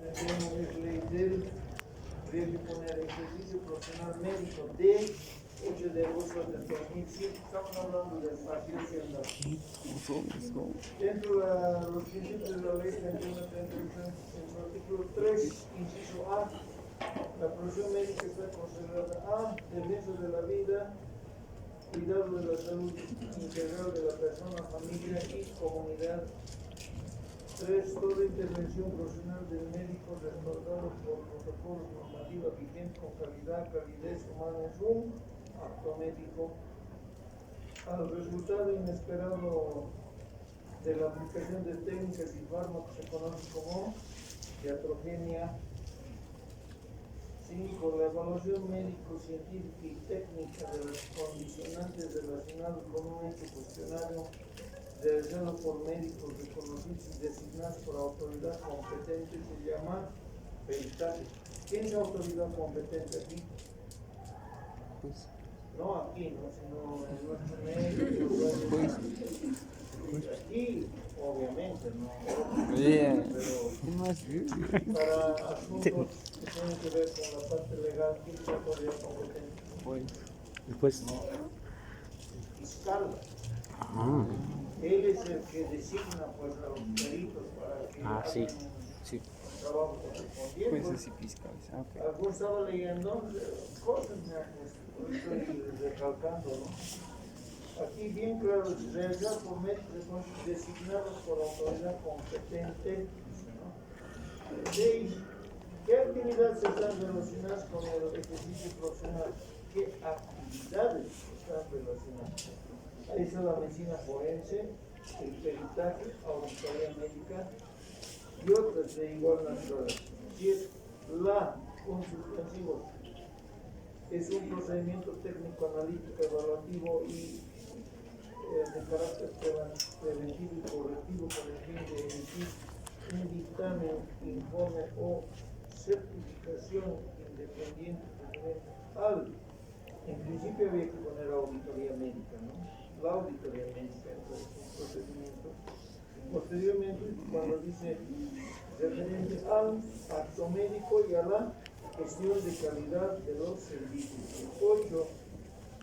entendemos es ley del, habría que poner ejercicio profesional médico de 8 de agosto del 2007, estamos hablando del partido hacienda. Dentro de los principios de la ley 31 en su artículo 3, inciso A, la profesión médica está considerada A, defensa de la vida, cuidado de la salud integral de la persona, familia y comunidad. 3. Toda intervención profesional del médico respaldado por protocolos normativos vigentes con calidez humana es un acto médico. Al resultado inesperado de la aplicación de técnicas y fármacos se conoce como iatrogenia. 5. La evaluación médico-científica y técnica de los condicionantes relacionados con un hecho cuestionario realizado por médicos reconocidos y designados por autoridad competente se llama peritaje. ¿Quién es la autoridad competente aquí? Pues, No aquí, no, sino en nuestro medio. Aquí, obviamente, no. yeah. Pero para asuntos que tienen que ver con la parte legal, ¿quién es la autoridad competente? Después. No, el fiscal. Ah, Él es el que designa pues a los peritos para que hagan sí. un trabajo correspondiente. Pues así fiscales. Okay. Algo estaba leyendo cosas, pues, estoy recalcando, ¿no? Aquí bien claro, realizar por médicos designados por autoridad competente, ¿no? 6. ¿Qué actividades están relacionadas con el ejercicio profesional? ¿Qué actividades están relacionadas? Ahí está la medicina forense, el peritaje, auditoría médica y otras de igual naturaleza. 10. La consultativa es un procedimiento técnico, analítico, evaluativo y de carácter preventivo y correctivo con el fin de emitir un dictamen, informe o certificación independiente al. En principio había que poner auditoría médica, ¿no? La auditoría médica es un procedimiento. Posteriormente, cuando dice referente al acto médico y a la gestión de calidad de los servicios. 8.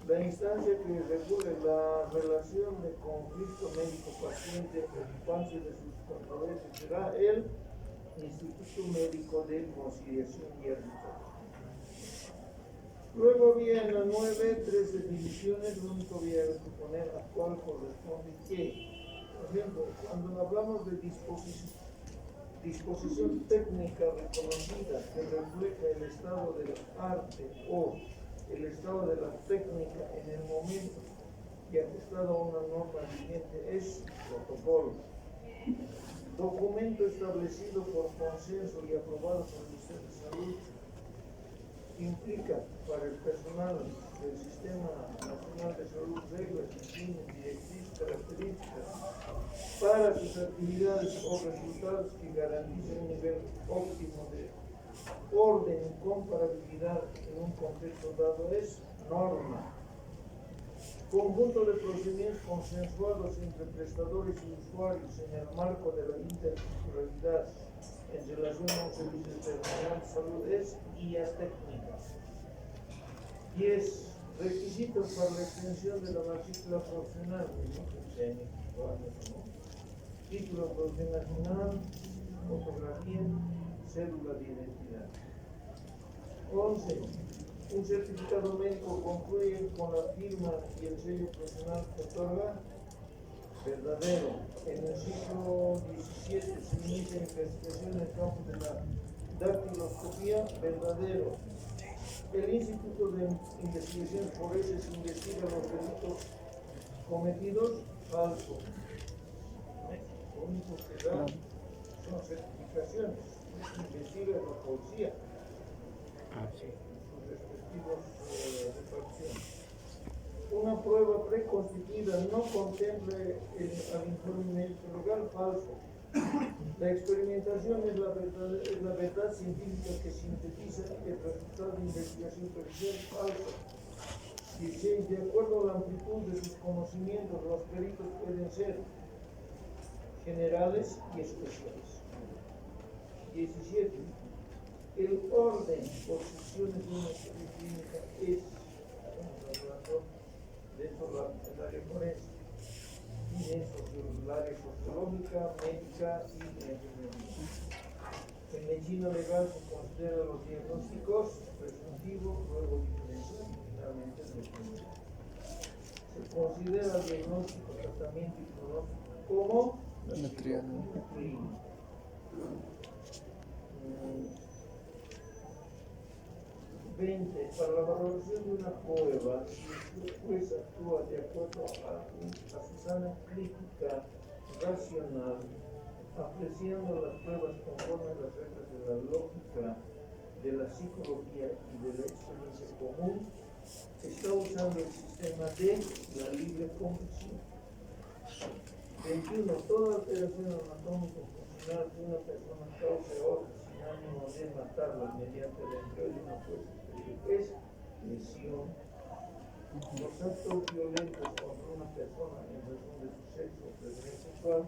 La instancia que regule la relación de conflicto médico-paciente, ocupancia de sus controversias, será el Instituto Médico de Conciliación y Arbitraje. Luego había en la 9 3 definiciones, lo único que había que poner a cuál corresponde qué. Por ejemplo, cuando hablamos de disposición técnica reconocida que refleja el estado del arte o el estado de la técnica en el momento y atestado a una norma vigente es protocolo. Documento establecido por consenso y aprobado por el Ministerio de Salud implica para el personal del Sistema Nacional de Salud reglas, líneas, directrices, características para sus actividades o resultados que garanticen un nivel óptimo de orden y comparabilidad en un contexto dado es norma. Conjunto de procedimientos consensuados entre prestadores y usuarios en el marco de la interculturalidad en relación a un servicio terminal de salud es guía técnica. 10. Requisitos para la extensión de la matrícula profesional, título profesional, fotografía, cédula de identidad. 11. Un certificado médico concluye con la firma y el sello profesional que otorga verdadero. En el siglo XVII se inicia investigación en el campo de la dactiloscopía, verdadero. El Instituto de Investigaciones Forenses investiga los delitos cometidos, falso. Lo único que da son certificaciones, investiga la policía. Sus respectivos reparticiones. Una prueba preconstituida no contemple al informe médico legal, falso. La experimentación es la verdad científica que sintetiza el resultado de investigación pericial, falso. 16. De acuerdo a la amplitud de sus conocimientos, los peritos pueden ser generales y especiales. 17. El orden por sesiones de una historia clínica es, estamos hablando de eso, el área forense, y de eso, el área sociológica, médica y de enfermería. En medicina legal se considera los diagnósticos presuntivos, luego diferencial y finalmente definitivos. Se considera el diagnóstico, tratamiento y pronóstico como Una triada. clínico. 20. Para la valoración de una prueba, si el juez actúa de acuerdo a su sana crítica racional, apreciando las pruebas conforme a las reglas de la lógica, de la psicología y de la experiencia común, está usando el sistema de la libre confesión. 21. Toda alteración anatómico-funcional de una persona cause otra sin ánimo de matarla mediante el empleo de una fuerza exterior es lesión. Los actos violentos contra una persona en razón de su sexo o preferencia sexual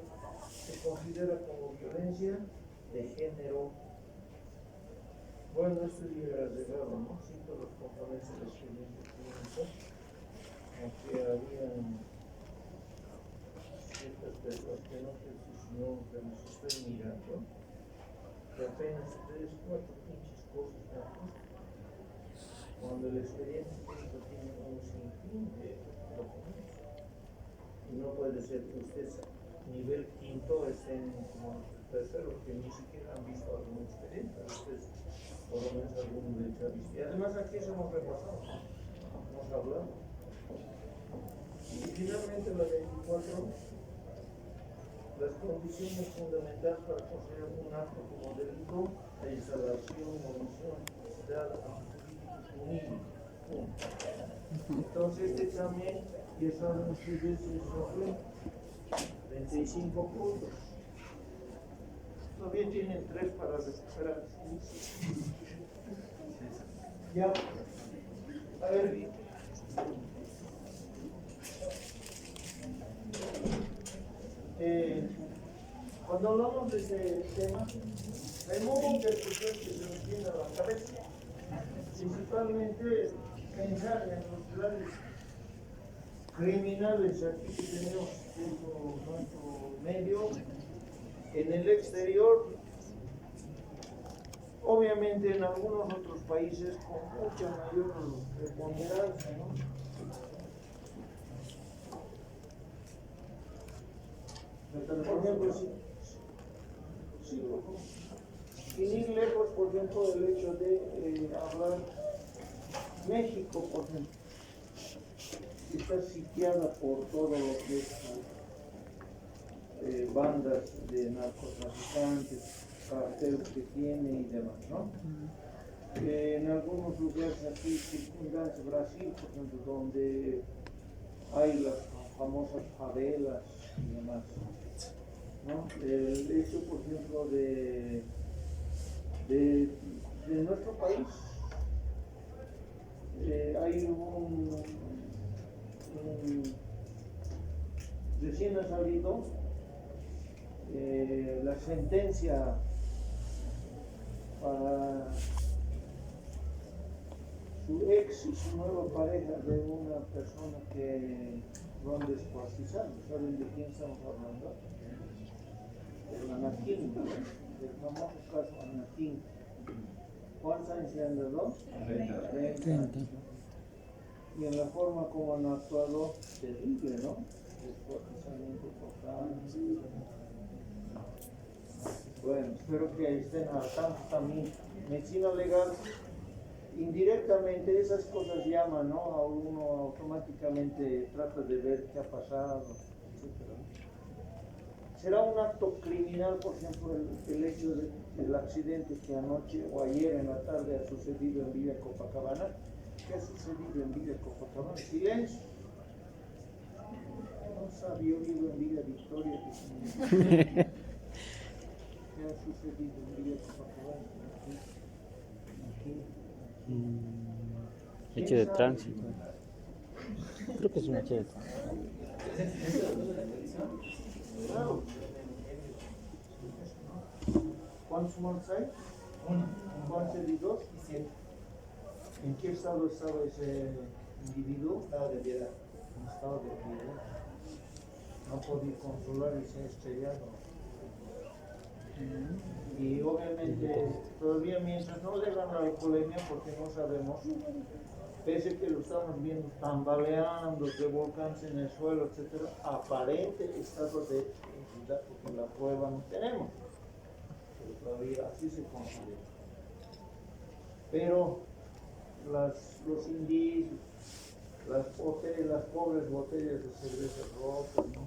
se considera como violencia de género. Bueno, esto ya era regalo, ¿no? Cito los componentes de la experiencia clínica, aunque habían ciertas personas que no precisaron, pero se estoy mirando, que apenas 3, 4 pinches cosas tantas, cuando el expediente clínico tiene un sinfín de documentos. Y no puede ser que usted nivel quinto estén como tercero, que ni siquiera han visto algún expediente, ustedes por lo menos alguno de hecho ha visto. Y además aquí se hemos repasado, hemos hablado. Y finalmente la 24, las condiciones fundamentales para considerar un acto como delito de instalación, omisión, necesidad, punible. Entonces este examen, ya saben ustedes, sobre 35 puntos. Todavía tienen 3 para recuperar. Ya, a ver. Cuando hablamos de este tema, hay muchas cuestiones que se nos vienen a la cabeza, principalmente pensar en los grandes criminales aquí que tenemos dentro de nuestro medio, en el exterior, obviamente en algunos otros países con mucha mayor preponderancia, ¿no? Por ejemplo, sin ir lejos, por ejemplo, el hecho de hablar México, por ejemplo, está sitiada por todo lo que es bandas de narcotraficantes, carteles que tiene y demás, ¿no? En algunos lugares aquí circundantes, Brasil, por ejemplo, donde hay las famosas favelas y demás, ¿no? El hecho, por ejemplo, de nuestro país, hay recién ha salido la sentencia para su ex y su nueva pareja de una persona que lo han descuartizado. ¿Saben de quién estamos hablando? De Anaquín, del famoso caso Anaquín. ¿Cuántos años le han dado? 30. Y en la forma como han actuado, terrible, ¿no? Descuartizamiento total. Bueno, espero que estén al tanto también. Medicina legal, indirectamente esas cosas llaman, ¿no? A uno automáticamente trata de ver qué ha pasado, etc. ¿Será un acto criminal, por ejemplo, el hecho del accidente que anoche o ayer en la tarde ha sucedido en Villa Copacabana? ¿Qué ha sucedido en Villa Copacabana? Silencio. No sabía, yo vivo en Villa Victoria. ¿Qué ha sucedido en Villa Copacabana? Hecho de tránsito. Creo que es un hecho de tránsito. Claro. ¿Cuántos muertos hay? Uno. ¿Cuántos heridos? 7. ¿En qué estado estaba ese individuo? Estado de piedad. En estado de piedad. No podía controlar y se ha estrellado. Y obviamente todavía mientras no le dan la alcoholemia, porque no sabemos, pese que lo estamos viendo tambaleando, revolcándose en el suelo, etcétera, aparente estado de entidad, porque la prueba no tenemos, pero todavía así se considera. Pero los indicios, las pobres botellas de cerveza rotas, ¿no?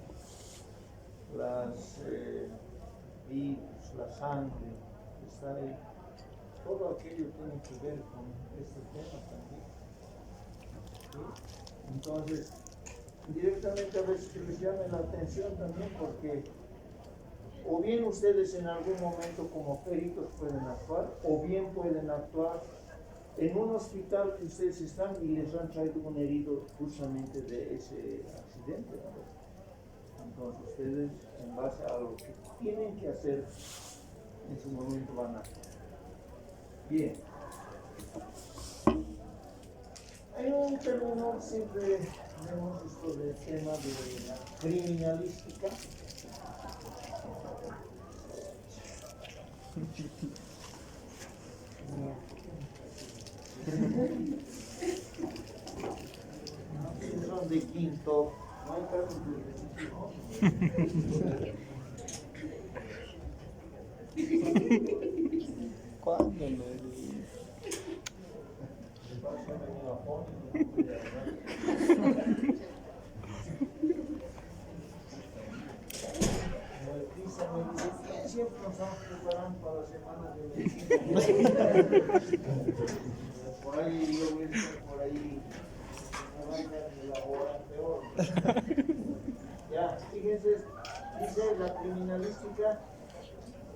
Virus, la sangre, está ahí. Todo aquello tiene que ver con este tema también. ¿Sí? Entonces, directamente a veces que les llame la atención también, porque o bien ustedes en algún momento como peritos pueden actuar, o bien pueden actuar en un hospital que ustedes están y les han traído un herido justamente de ese accidente, ¿no? Entonces ustedes, en base a lo que tienen que hacer, en su momento van a actuar. Bien. Hay un término, siempre vemos esto del tema de la criminalística. Son de quinto, no hay casos de ¿Cuándo lo siempre nos estamos preparando para la semana de medicina. Por ahí yo voy a estar por ahí, me van a elaborar peor. Ya, fíjense, dice la criminalística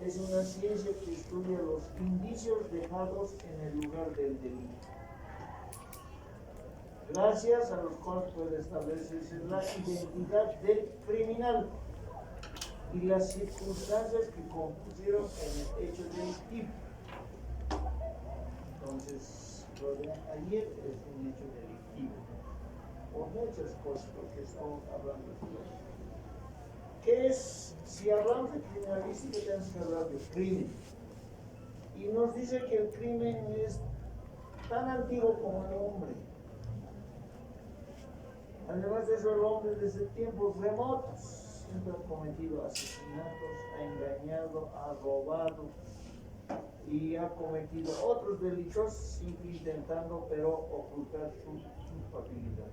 es una ciencia que estudia los indicios dejados en el lugar del delito, gracias a los cuales puede establecerse la identidad del criminal y las circunstancias que compusieron en el hecho delictivo. Entonces, lo de ayer es un hecho delictivo, por muchas cosas, porque estamos hablando de eso. ¿Qué es? Si hablamos de criminalística, tenemos que hablar de crimen. Y nos dice que el crimen es tan antiguo como el hombre. Además de eso, el hombre desde tiempos remotos siempre ha cometido asesinatos, ha engañado, ha robado y ha cometido otros delitos, siempre intentando pero ocultar su culpabilidad.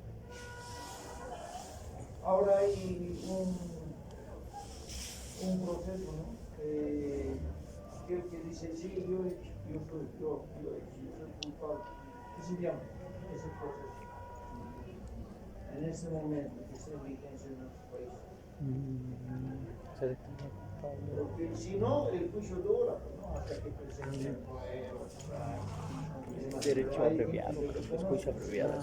Ahora hay un proceso, ¿no? Que el que dice, sí, yo soy culpable. ¿Qué se llama ese proceso? En este momento que está en vigencia en nuestro país. Porque si no, el juicio dura, ¿no? Hasta que presenten pruebas. Derecho abreviado, juicio abreviado.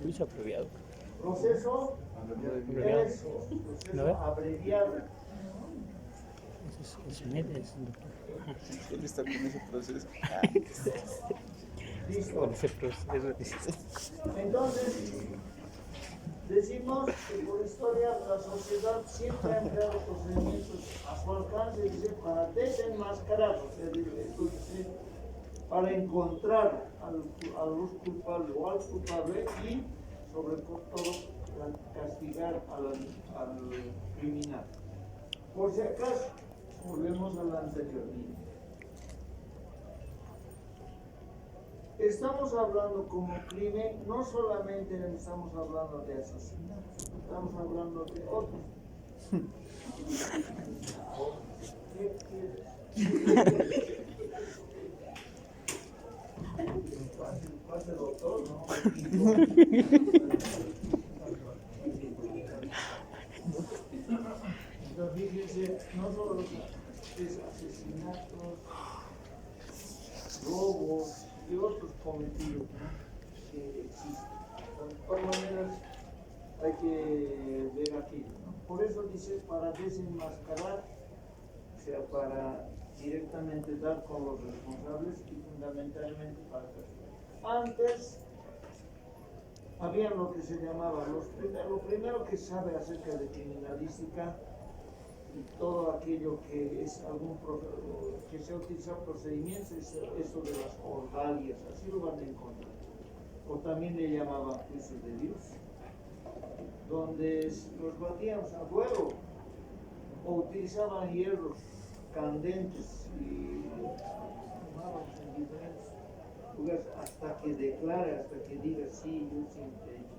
Juicio abreviado. Proceso abreviado. Es medio, Él está con ese proceso. Listo. con ese proceso. Entonces, decimos que por historia la sociedad siempre ha empleado procedimientos a su alcance, dice, para desenmascarar, para encontrar a los culpables o al culpable y sobre todo castigar al criminal. Por si acaso, volvemos a la anterior línea. Estamos hablando como crimen, no solamente estamos hablando de asesinatos, estamos hablando de otros. ¿Qué quieres? Pase doctor, ¿no? Entonces, fíjense, no solo es asesinatos, robos y otros cometidos, ¿no? Que existen. De todas maneras, hay que ver aquello, ¿no? Por eso dice para desenmascarar, o sea, para directamente dar con los responsables y fundamentalmente para castigar. Antes había lo que se llamaba lo primero que sabe acerca de criminalística y todo aquello que es que se ha utilizado procedimientos, es eso de las ordalias, así lo van a encontrar. O también le llamaban juicios de Dios, donde los batíamos a fuego o utilizaban hierros candentes y quemábamos en diferentes lugares hasta que declare, hasta que diga sí, yo siempre he hecho.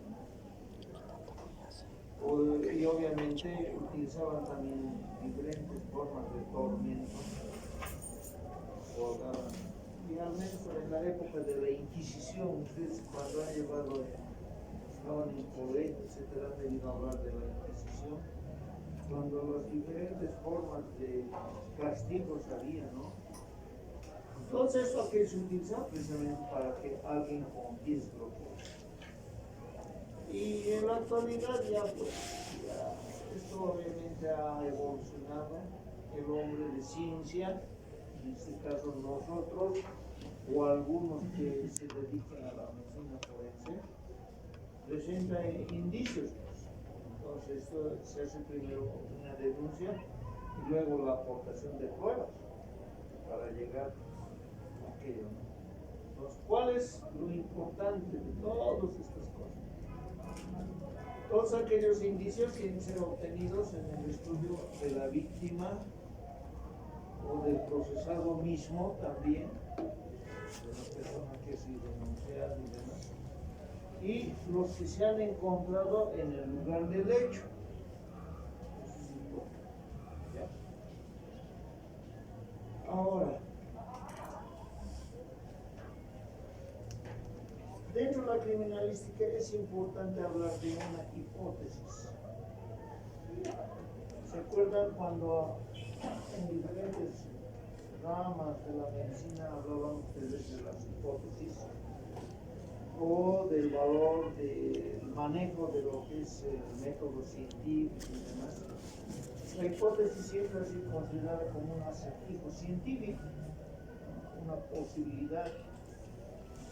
Y obviamente utilizaban también diferentes formas de tormento, y al menos en la época de la Inquisición, ustedes cuando han llevado, estaban en colegio, etcétera, han debido hablar de la Inquisición, cuando las diferentes formas de castigos había, ¿no? Entonces esto que se utiliza precisamente para que alguien confiese lo que es. Y en la actualidad esto obviamente ha evolucionado. El hombre de ciencia, en este caso nosotros, o algunos que se dedican a la medicina forense, presentan indicios. Entonces esto se hace primero una denuncia y luego la aportación de pruebas para llegar a aquello. Entonces, ¿cuál es lo importante de todas estas cosas? Todos aquellos indicios tienen que ser obtenidos en el estudio de la víctima o del procesado mismo también, de la persona que ha sido denunciada y demás, y los que se han encontrado en el lugar del hecho. Eso es importante. ¿Ya? Ahora, dentro de la criminalística es importante hablar de una hipótesis. ¿Se acuerdan cuando en diferentes ramas de la medicina hablaban ustedes de las hipótesis o del valor del manejo de lo que es el método científico y demás? La hipótesis siempre ha sido considerada como un acertijo científico, una posibilidad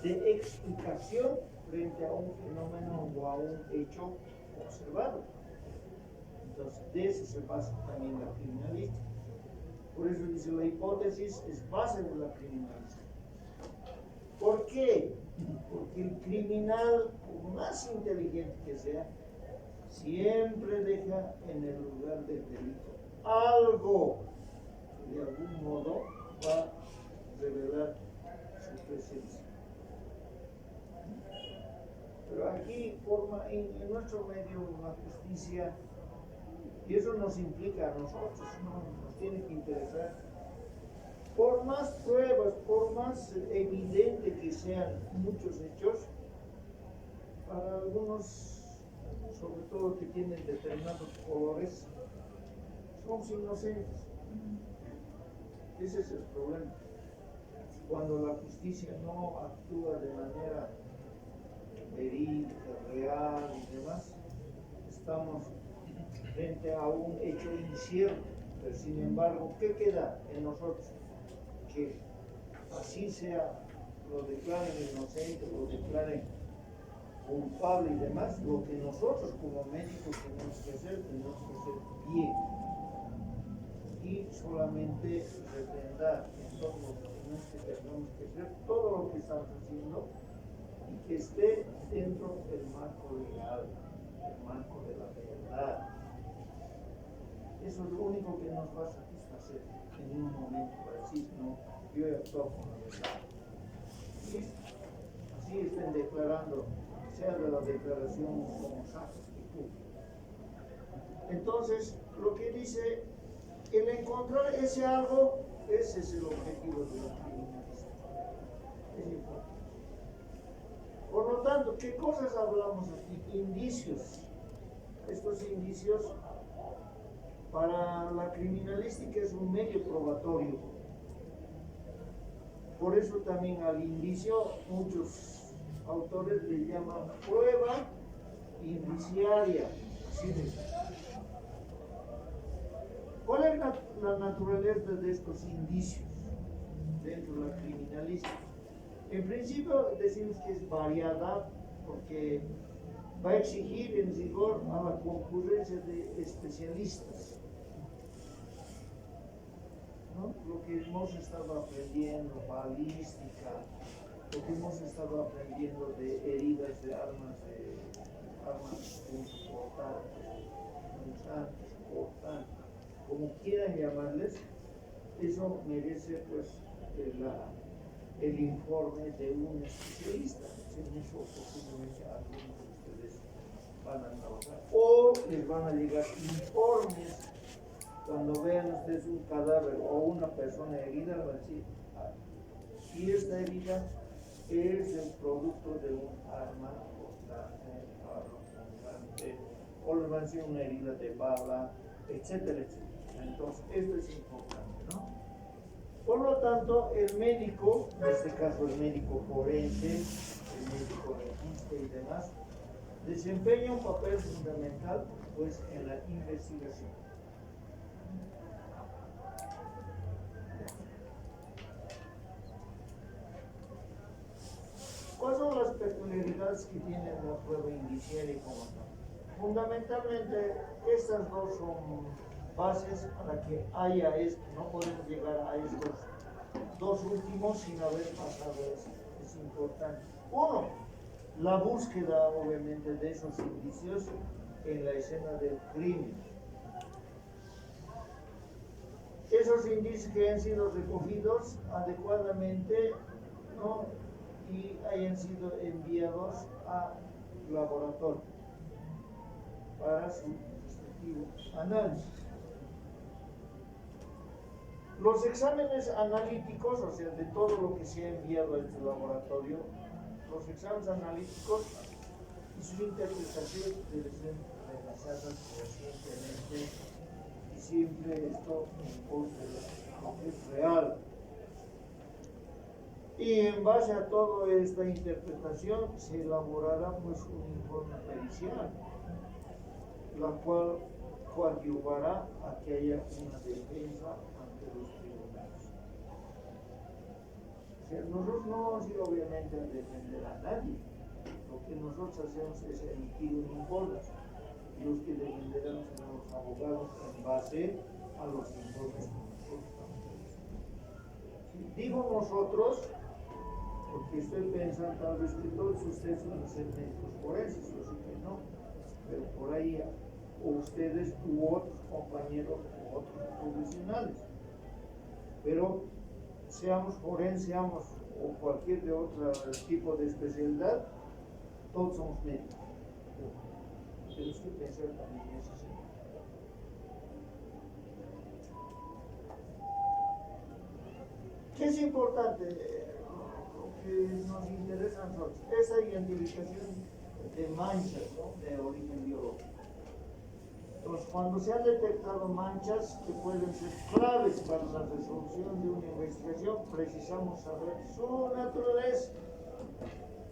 de explicación frente a un fenómeno o a un hecho observado. Entonces, de eso se basa también la criminalística. Por eso dice, la hipótesis es base de la criminalística. ¿Por qué? Porque el criminal, por más inteligente que sea, siempre deja en el lugar del delito algo que de algún modo va a revelar su presencia. Pero aquí forma en nuestro medio la justicia, y eso nos implica a nosotros, ¿no? Nos tiene que interesar. Por más pruebas, por más evidente que sean muchos hechos, para algunos, sobre todo que tienen determinados colores, somos inocentes. Ese es el problema. Cuando la justicia no actúa de manera verídica, real y demás, estamos frente a un hecho incierto. Pero sin embargo, ¿qué queda en nosotros? Que así sea, lo declaren inocente, lo declaren culpable y demás, lo que nosotros como médicos tenemos que hacer bien. Y solamente refrendar en todo lo que tenemos que hacer, todo lo que estamos haciendo, y que esté dentro del marco legal, el marco de la verdad. Eso es lo único que nos va a satisfacer en un momento para decir, no, yo he actuado con la verdad. ¿Sí? Así estén declarando, sea de la declaración como sacos y tú. Entonces, lo que dice, el encontrar ese algo, ese es el objetivo de la criminalística. Es importante. Por lo tanto, ¿qué cosas hablamos aquí? Indicios. Estos indicios para la criminalística es un medio probatorio. Por eso también al indicio muchos autores le llaman prueba indiciaria. ¿Cuál es la naturaleza de estos indicios dentro de la criminalística? En principio decimos que es variada porque va a exigir en rigor a la concurrencia de especialistas, ¿no? Lo que hemos estado aprendiendo, balística, lo que hemos estado aprendiendo de heridas de armas punzocortantes, punzantes, cortantes, como quieran llamarles, eso merece pues el informe de un especialista. En eso posiblemente algunos de ustedes van a trabajar. O les van a llegar informes cuando vean ustedes un cadáver o una persona herida, van a decir, y esta herida es el producto de un arma cortante, punzante, o les van a decir una herida de bala, etcétera, etcétera. Entonces, esto es importante, ¿no? Por lo tanto, el médico, en este caso el médico forense, el médico legista y demás, desempeña un papel fundamental pues, en la investigación. ¿Cuáles son las peculiaridades que tiene la prueba indiciaria y como tal? Fundamentalmente, estas dos son bases para que haya esto. No podemos llegar a estos dos últimos sin haber pasado eso. Es importante. Uno, la búsqueda, obviamente, de esos indicios en la escena del crimen. Esos indicios que han sido recogidos adecuadamente, ¿no? Y hayan sido enviados a laboratorio para su respectivo análisis. Los exámenes analíticos, o sea, de todo lo que se ha enviado a este laboratorio, los exámenes analíticos y su interpretación deben ser realizadas recientemente y siempre esto en pos de lo que es real. Y en base a toda esta interpretación se elaborará pues un informe pericial, la cual coadyuvará a que haya una defensa ante los tribunales. O sea, nosotros no vamos a ir obviamente a defender a nadie. Lo que nosotros hacemos es emitir un informe. Los que defenderán serán los abogados en base a los informes que nosotros estamos. Digo nosotros, porque estoy pensando tal vez que todos ustedes van a ser médicos forenses, yo sé que no, pero por ahí o ustedes u otros compañeros u otros profesionales. Pero seamos forenses, seamos o cualquier de otro tipo de especialidad, todos somos médicos. Tenemos que pensar también en eso. ¿Qué es importante? Que nos interesa a nosotros, esa identificación de manchas, ¿no? De origen biológico. Entonces, cuando se han detectado manchas que pueden ser claves para la resolución de una investigación, precisamos saber su naturaleza,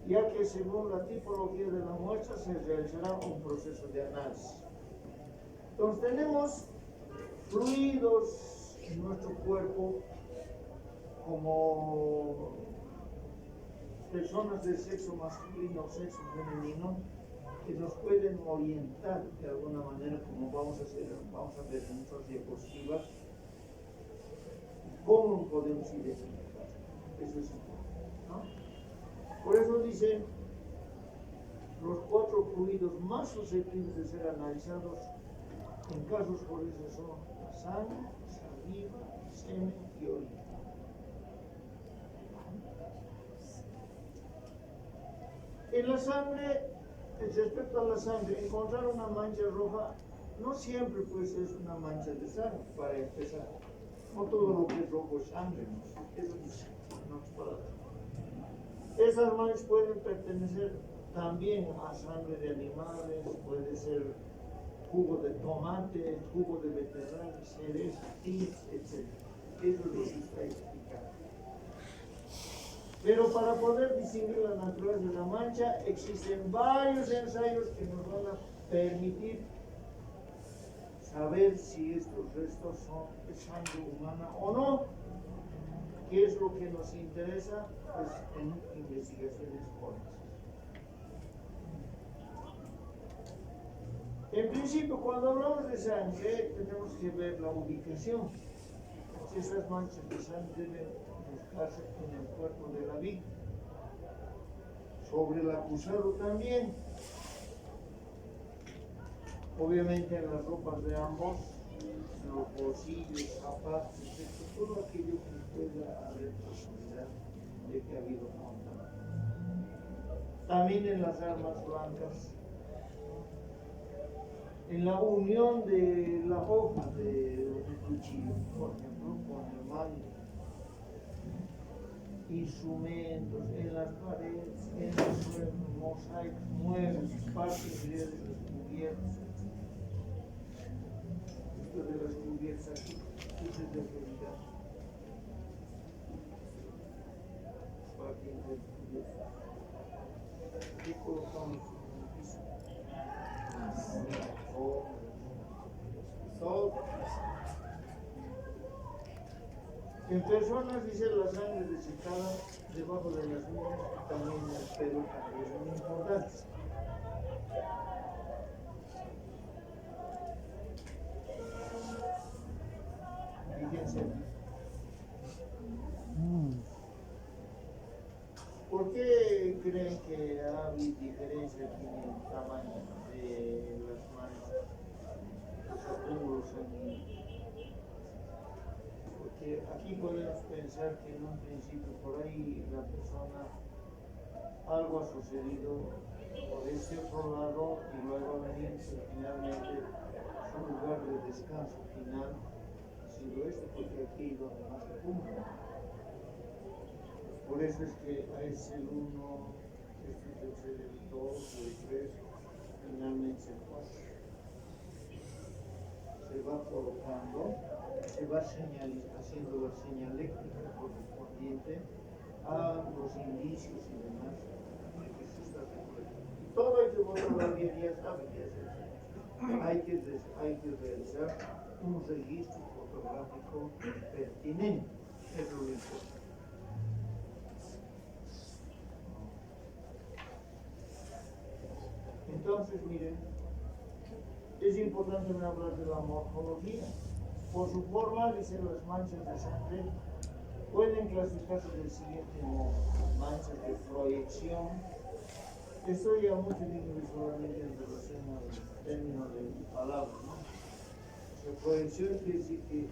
ya que según la tipología de la muestra se realizará un proceso de análisis. Entonces, tenemos fluidos en nuestro cuerpo como personas de sexo masculino o sexo femenino que nos pueden orientar de alguna manera, como vamos a ver en nuestras diapositivas, cómo podemos identificar. Eso es importante, ¿no? Por eso dice, los 4 fluidos más susceptibles de ser analizados en casos forenses son la sangre, saliva, semen y orina. En la sangre, respecto a la sangre, encontrar una mancha roja no siempre pues es una mancha de sangre, para empezar. No todo lo que es rojo es sangre, ¿no? Eso es, esas manchas pueden pertenecer también a sangre de animales, puede ser jugo de tomate, jugo de beterraga, cereza, tips, etc. Eso es lo que está explicado. Pero para poder distinguir la naturaleza de la mancha, existen varios ensayos que nos van a permitir saber si estos restos son de sangre humana o no. ¿Qué es lo que nos interesa? Pues en investigaciones forenses. En principio, cuando hablamos de sangre, tenemos que ver la ubicación. Si esas manchas de sangre deben buscarse en el cuerpo de la víctima. Sobre el acusado también. Obviamente en las ropas de ambos, en los bolsillos, zapatos, etc. Todo aquello que pueda haber posibilidad de que ha habido contacto. También en las armas blancas. En la unión de la hoja de cuchillo, por ejemplo, con el mango. Instrumentos, en las paredes, en los mosaicos, muebles, partes de las cubiertas. Esto de las cubiertas aquí, esto es de realidad. Partes de las cubiertas. ¿Qué colocamos en el piso? Todo. En personas dice la sangre desecada debajo de las uñas, también en el pelo también es muy importante. Fíjense. ¿Por qué creen que ha habido diferencia aquí en el tamaño de las manchas, los acúmulos sanguíneos? Porque aquí podemos pensar que en un principio por ahí la persona, algo ha sucedido por este otro lado y luego ha venido finalmente su lugar de descanso final ha sido este, porque aquí es donde más se acumula. Por eso es que es el 1, este es el 2, el 3, finalmente el 4. Se va colocando, se va haciendo la señaléctrica correspondiente a los indicios y demás de que se está recolectando. Y todo hay que votar bien, ya saben qué hacer. Hay que realizar un registro fotográfico pertinente, es lo importante. Entonces, miren, es importante hablar de la morfología. Por su forma, dicen las manchas de sangre, pueden clasificarse del siguiente modo: manchas de proyección. Esto ya mucho digo visualmente en relación al término de palabras, ¿no? La proyección quiere decir que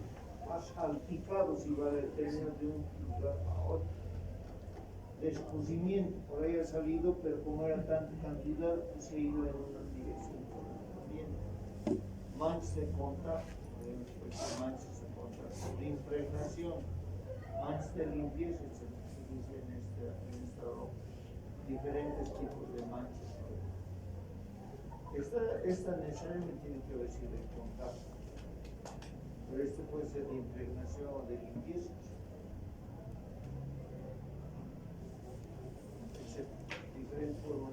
has salpicado, si vale el término, de un lugar a otro. Descosimiento, por ahí ha salido, pero como era tanta cantidad, se ha ido en una dirección correspondiente. Manchas de contacto, manchas de contacto, de impregnación, manchas de limpieza, etc. Se dice en esta ropa. Diferentes tipos de manchas. Esta necesariamente tiene que haber sido de contacto, pero esto puede ser de impregnación o de limpieza. Diferentes formas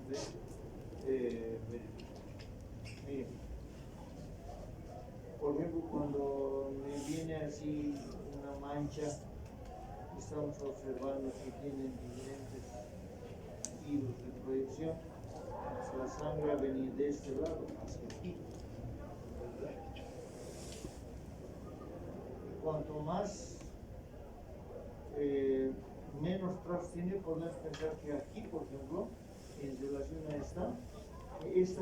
de verificar. Miren, por ejemplo, cuando me viene así una mancha, estamos observando que tienen diferentes hilos de proyección. La sangre ha venido de este lado hacia aquí, ¿verdad? Y cuanto más menos trazos tiene, podemos pensar que aquí, por ejemplo, en relación a esta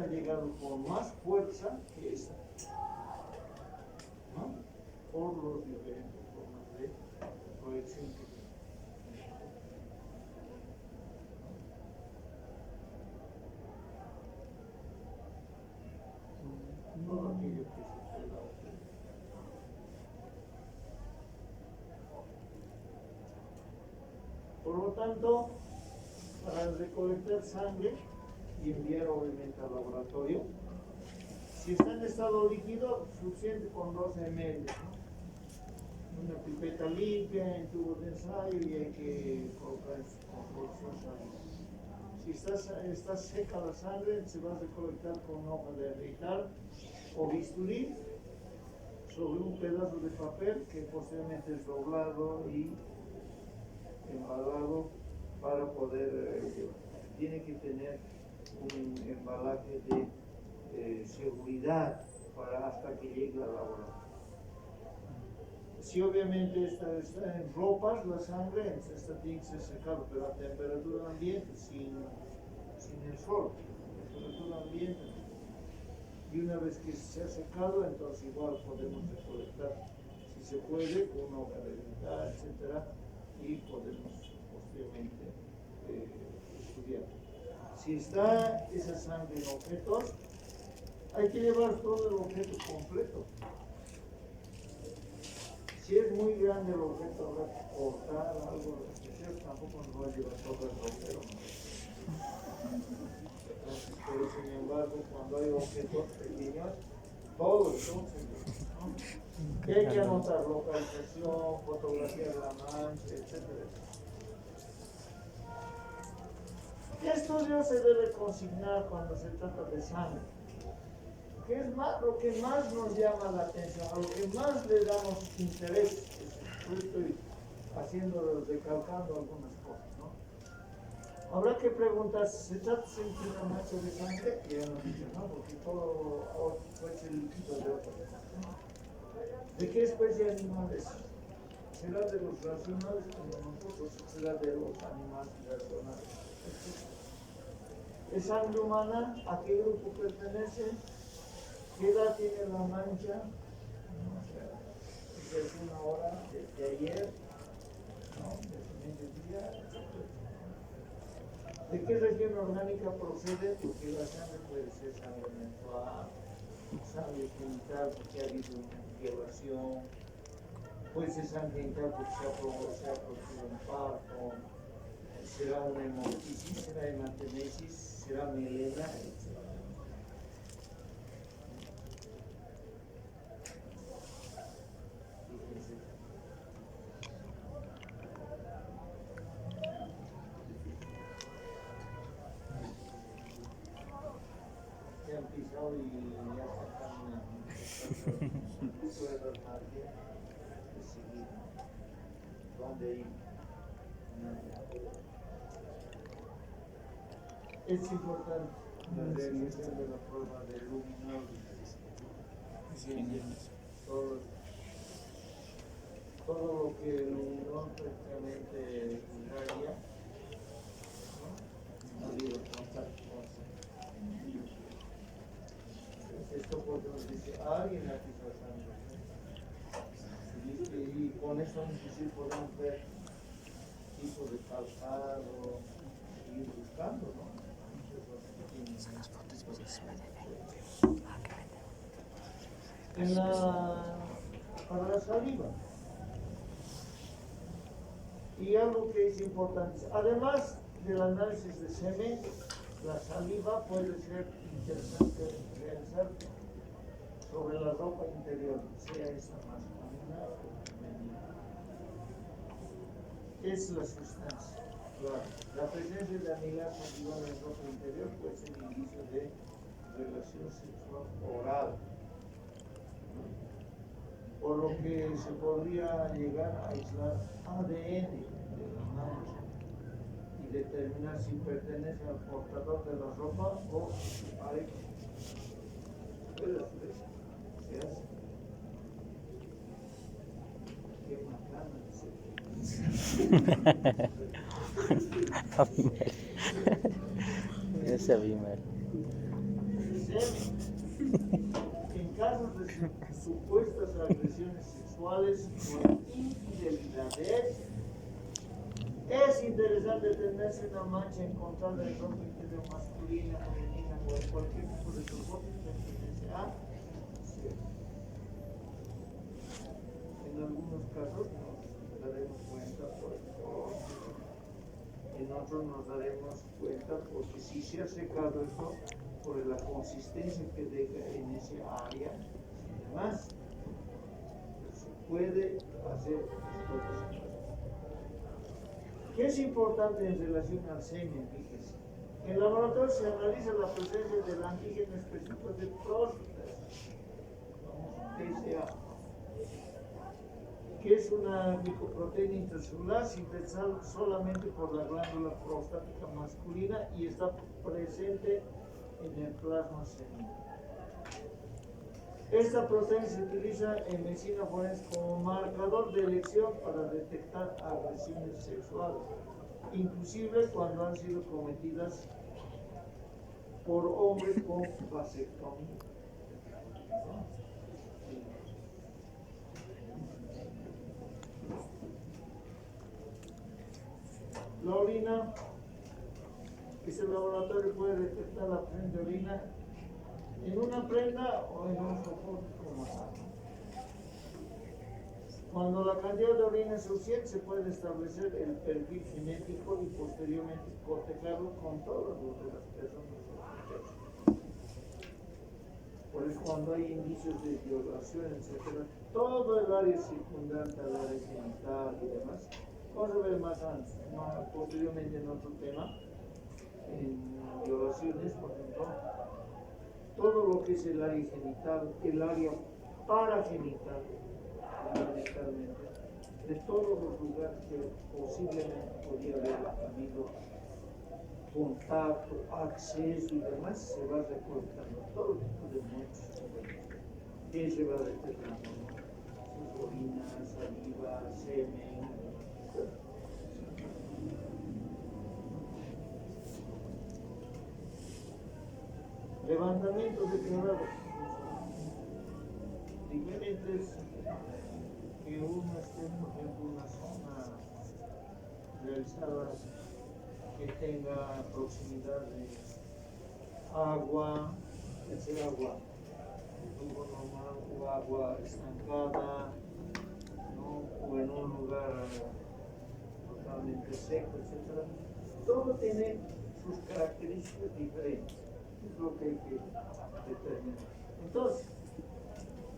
ha llegado con más fuerza que esta, ¿no? Por los diferentes formas de proyección que tiene. Todo aquello que suceda. Por lo tanto, para recolectar sangre y enviar obviamente al laboratorio, si está en estado líquido, suficiente con 12 ml, ¿no? Una pipeta limpia en tubo de ensayo y hay que colocar con solución salina. Si está seca la sangre, se va a recolectar con hoja de afeitar o bisturí sobre un pedazo de papel que posteriormente es doblado y embalado para poder llevar. Tiene que tener un embalaje de seguridad para hasta que llegue al laboratorio. Si obviamente está en ropas, la sangre, esta tiene que ser secada, pero a temperatura ambiente, sin el sol, temperatura ambiente. Y una vez que se ha secado, entonces igual podemos recolectar, si se puede, con una hoja de dental, etcétera, y podemos posteriormente estudiar. Si está esa sangre en objetos, hay que llevar todo el objeto completo. Si es muy grande el objeto, habrá que cortar algo especial, tampoco nos va a llevar todo el ropero. Pero sin embargo, cuando hay objetos pequeños, todo entonces, ¿no? Y hay que anotar localización, fotografiar la mancha, etc. ¿Qué estudio se debe consignar cuando se trata de sangre? ¿Qué es lo que más nos llama la atención, a lo que más le damos interés? Yo estoy recalcando algunas cosas, ¿no? Habrá que preguntar, ¿se trata de una mancha de sangre? Y ya nos dicen, no, porque todo puede ser líquido de otra cosa, ¿no? ¿De qué especie de animales? ¿Será de los racionales como nosotros? ¿Será de los animales irracionales? ¿Es sangre humana? ¿A qué grupo pertenece? ¿Qué edad tiene la mancha? No sé, es una hora de ayer, ¿no? De mediodía, etc. ¿De qué región orgánica procede? Porque la sangre puede ser sangre menstrual, sangre genital porque ha habido una violación, puede ser sangre genital porque se ha producido un parto, será una hemoptisis, será hematemesis, será melena, etc. Ya han pisado y ya sacan pruebas más bien de seguir, ¿dónde ir? Es importante la realización de la prueba de luminosis. Todo lo que el luminol prácticamente irradia, ¿no? Ha habido contacto con esto porque nos dice, alguien ha pisado sangre. Y con eso sí podemos ver tipo de calzado y ir buscando, ¿no? Para la saliva. Y algo que es importante, además del análisis de semen, la saliva puede ser interesante realizar sobre la ropa interior, sea esa masculina o femenina. Es la sustancia. La presencia de amilato en la ropa interior puede ser indicio de relación sexual oral, por lo que se podría llegar a aislar ADN de la mancha y determinar si pertenece al portador de la ropa o a su pareja. Pero se hace. Qué macana Ese Abimael. En casos de supuestas agresiones sexuales o infidelidades, es interesante detenerse una mancha encontrada en ropa interior masculina, femenina o en cualquier tipo de soporte que pertenece a sexo. En algunos casos nos daremos cuenta por el color, en otros nos daremos cuenta porque si se ha secado esto, por la consistencia que deja en ese área y demás, se puede hacer esto. ¿Qué es importante en relación al semen? Fíjese. En el laboratorio se analiza la presencia del antígeno específico de próstata, PSA, que es una glicoproteína intracelular sintetizada solamente por la glándula prostática masculina y está presente en el plasma semíneo. Esta proteína se utiliza en medicina forense como marcador de elección para detectar agresiones sexuales, inclusive cuando han sido cometidas por hombres con vasectomía. La orina, ese laboratorio puede detectar la presencia de orina en una prenda o en un soporte como tal. Cuando la cantidad de orina es suficiente, se puede establecer el perfil genético y posteriormente cotejarlo con todos los de las personas sospechadas. Por eso cuando hay indicios de violación, etc., todo el área circundante al área genital y demás, vamos a ver más posteriormente en otro tema, en violaciones, por ejemplo, todo lo que es el área genital, el área paragenital, fundamentalmente, de todos los lugares que posiblemente podía haber habido contacto, acceso y demás, se va recortando todo tipo de muestras que se va detectando, ¿no? Orina, saliva, semen. Levantamiento de cadáveres diferentes, que uno esté, por ejemplo, una zona realizada que tenga proximidad de agua, que sea agua de tubo normal o agua estancada, ¿no? O en un lugar totalmente seco, etc. Todo tiene sus características diferentes, es lo que hay que determinar. Entonces,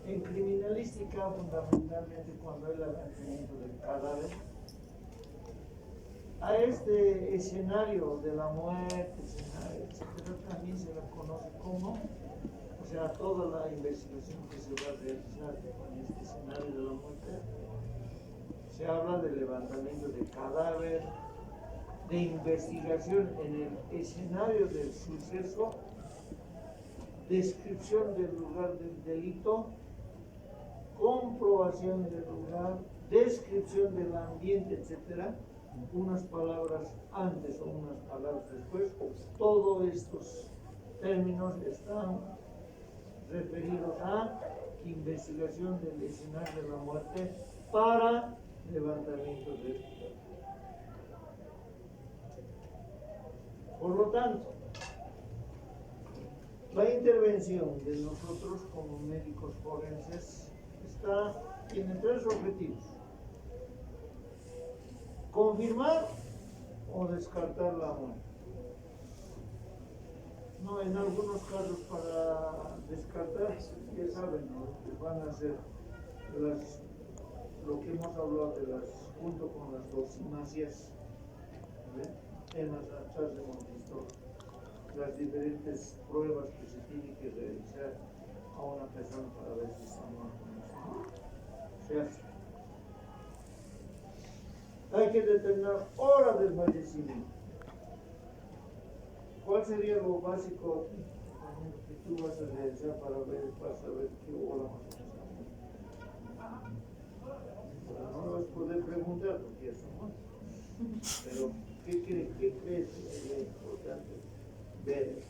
en criminalística, fundamentalmente cuando hay levantamiento del cadáver, a este escenario de la muerte, escenario, etc., también se la conoce como, o sea, toda la investigación que se va a realizar con este escenario de la muerte, se habla de levantamiento de cadáver, de investigación en el escenario del suceso, descripción del lugar del delito, comprobación del lugar, descripción del ambiente, etcétera, unas palabras antes o unas palabras después. Todos estos términos están referidos a investigación del escenario de la muerte para levantamiento de. Por lo tanto, la intervención de nosotros como médicos forenses tiene tres objetivos: confirmar o descartar la muerte. No, en algunos casos para descartar, ya saben, ¿no? Que van a ser lo que hemos hablado de junto con las dosimacias, temas atrás hemos visto las diferentes pruebas que se tienen que realizar a una persona para ver si está muerta o no. Se hace. Hay que determinar hora del fallecimiento. ¿Cuál sería lo básico que tú vas a realizar para saber qué hora más o menos? No lo vas a poder preguntar porque ya está muerto. Pero, ¿qué crees que sería importante ver?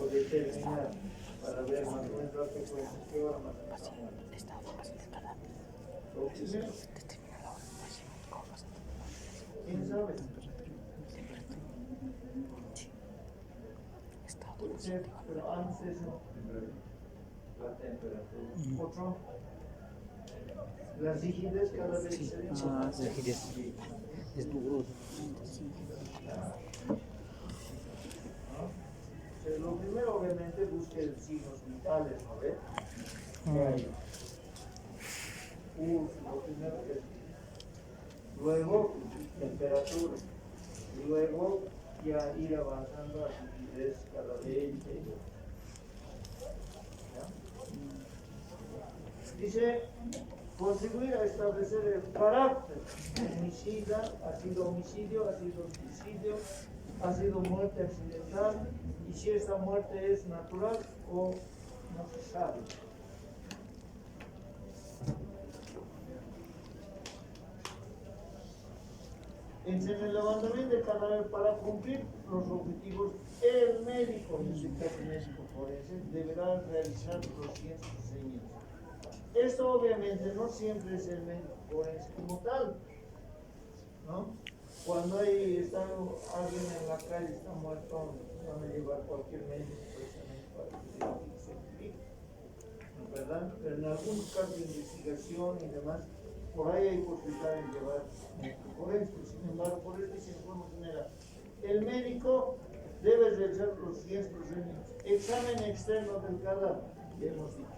O determinar para ver más o menos qué hora más o menos. Lo primero, ¿quién sabe? Pero antes la temperatura. Otro, la rigidez cada vez sería más. Rigidez. Es duro. Lo primero, obviamente, busque signos vitales, ¿no ves? Lo primero es. Luego, temperatura. Luego, ya ir avanzando a rigidez cada vez. Dice, contribuir a establecer el carácter homicida, ha sido homicidio, ha sido suicidio, ha sido muerte accidental, y si esta muerte es natural o no se sabe. En el levantamiento de cadáver para cumplir los objetivos, el médico, en este caso médico forense, deberá realizar los siguientes procedimientos. Esto obviamente no siempre es el médico forense como tal, ¿no? Cuando está alguien en la calle, está muerto, van a llevar cualquier médico precisamente para que se identifique, ¿no? ¿Verdad? Pero en algunos casos de investigación y demás, por ahí hay posibilidad de llevar médico forense. Sin embargo, por eso dice de forma general, el médico debe realizar los siguientes procedimientos: examen externo del cadáver, ya hemos dicho,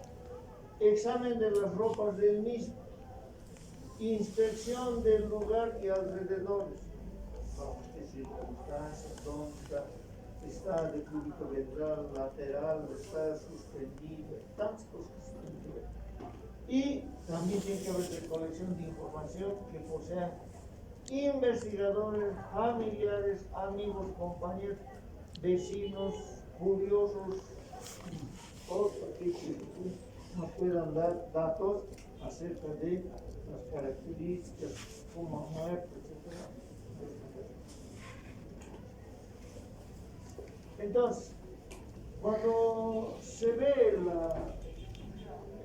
examen de las ropas del mismo, inspección del lugar y alrededores, qué circunstancias, dónde está de cúbito ventral, lateral, está suspendido, tantas cosas que se tienen que ver. Y también tiene que haber recolección de información que posean investigadores, familiares, amigos, compañeros, vecinos, curiosos, todos aquellos que nos puedan dar datos acerca de las características, cómo ha muerto, etc. Entonces, cuando se ve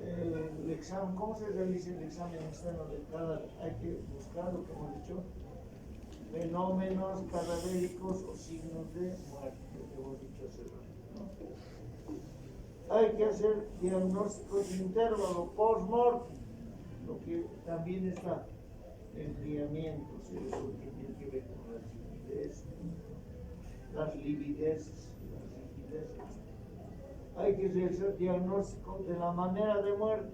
el examen, ¿cómo se realiza el examen externo del cadáver? Hay que buscarlo, como he dicho, fenómenos cadavéricos o signos de muerte, lo que hemos dicho hace rato, ¿no? Hay que hacer diagnósticos de intervalo post-mortem, lo que también está enfriamientos, eso que tiene que ver con la rigidez, las livideces, hay que realizar diagnóstico de la manera de muerte.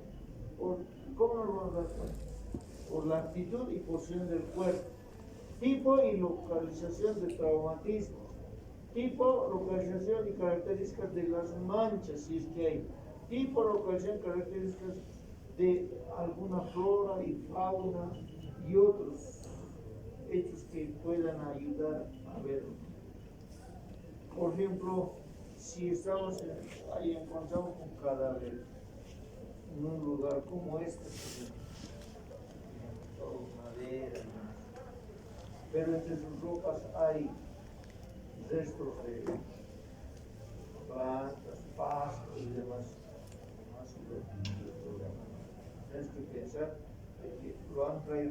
¿Cómo nos vamos a dar cuenta? Por la actitud y posición del cuerpo, tipo y localización de traumatismos, tipo, localización y características de las manchas, si es que hay, tipo, localización y características de alguna flora y fauna y otros hechos que puedan ayudar a verlo. Por ejemplo, si estamos ahí encontramos un cadáver en un lugar como este, todo madera, pero entre sus ropas hay restos de plantas, pastos y demás. Tienes que pensar que lo han traído